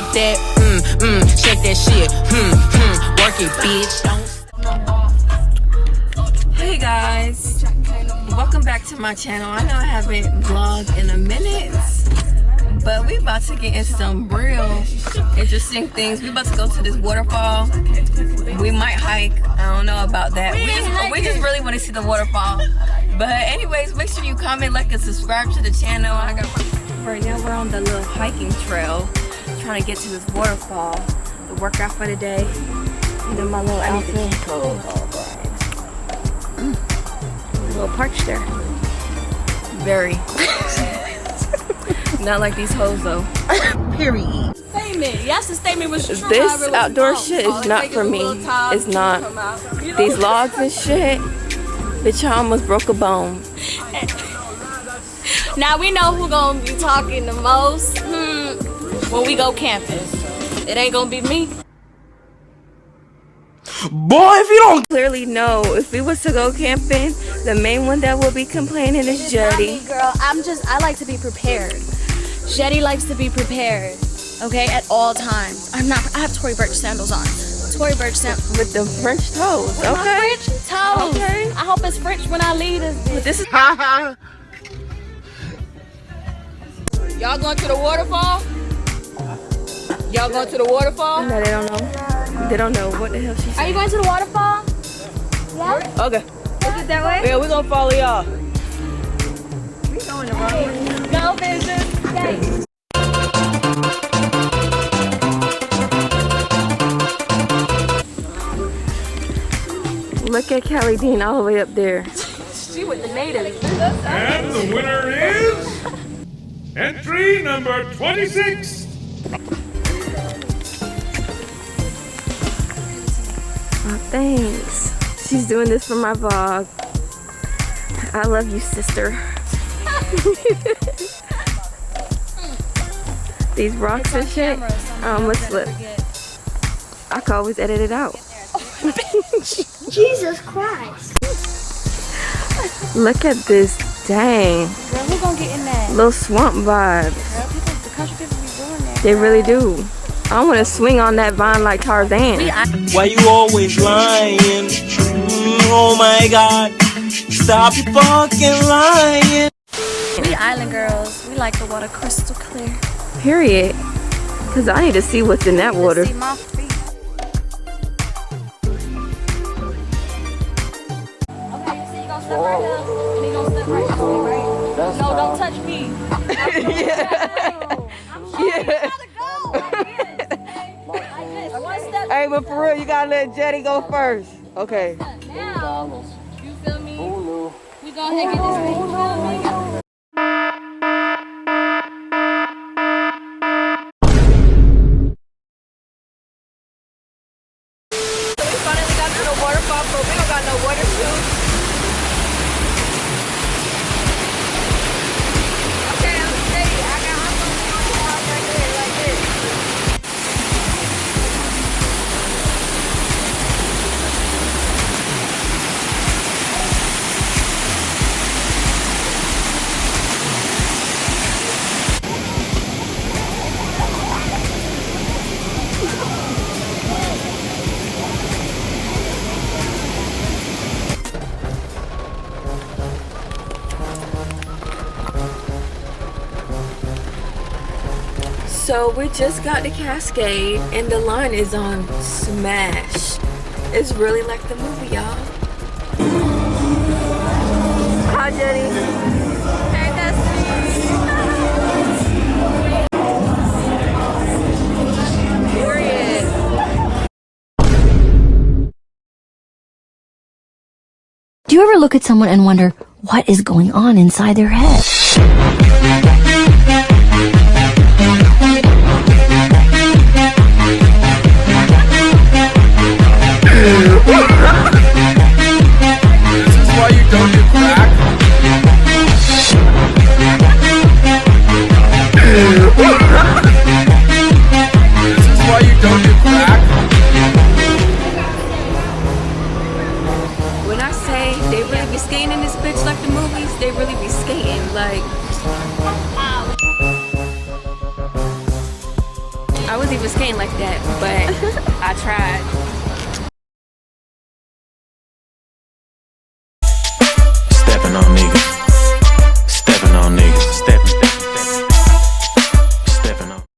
like that. Shake that shit. Work it, bitch. Hey guys, welcome back to my channel. I know I haven't vlogged in a minute, but we about to get into some real interesting things. We about to go to this waterfall. We might hike. I don't know about that. We just really want to see the waterfall. But anyways, make sure you comment, like, and subscribe to the channel. Right now we're on the little hiking trail, trying to get to this waterfall. The workout for the day. You know, my little outfit. A little parched there. Very. Not like these hoes though. Period. Statement. Yes, the statement was true. This outdoor shit is not for me. It's not. These logs and shit. Bitch, I almost broke a bone. Now we know who gonna be talking the most when we go camping. It ain't gonna be me. Boy, if you don't clearly know, if we was to go camping, the main one that will be complaining is Jetty. Girl, I like to be prepared. Jetty likes to be prepared, okay, at all times. I have Tory Burch sandals on. Tory Burch sandals. With the French toes, with my French toes. Okay. I hope it's French when I leave this. This is Y'all going to the waterfall? Y'all going to the waterfall? No, they don't know. They don't know what the hell she said. Are you going to the waterfall? Yeah? Okay. Is it that way? Yeah, we're gonna follow y'all. We going the wrong way. Go, Vision. Yay. Look at Kelly Dean all the way up there. She with the natives. And the winner is entry number 26. Oh, thanks. She's doing this for my vlog. I love you, sister. These rocks and shit. I almost slipped. I can always edit it out. Jesus Christ. Look at this. Dang. Girl, who gonna get in that? Little swamp vibes. Girl, the country people be doing that. They really do. I want to swing on that vine like Tarzan. Why you always lying? Oh my God. Stop your fucking lying. We island girls. We like the water crystal clear. Period. Because I need to see what's in that water. See my feet. Okay, you see you gonna step right up. And he gonna step right up. Right? No, don't touch me. I'm showing you how to go. Hey, but for real, you gotta let Jetty go first. Okay. Now, you feel me? We go ahead and get this thing. You feel me? We finally got to the waterfall, but we don't got no water shoes. Okay, I'm ready. I'm gonna walk right there like this. So we just got to Cascade and the line is on smash. It's really like the movie, y'all. Hi, Jenny. Hey, Destiny. Period. Do you ever look at someone and wonder what is going on inside their head? This is why you don't do crack. This is why you don't do crack. When I say they really be skating in this bitch like the movies, they really be skating like. I was even skating like that, but I tried. Stepping on niggas.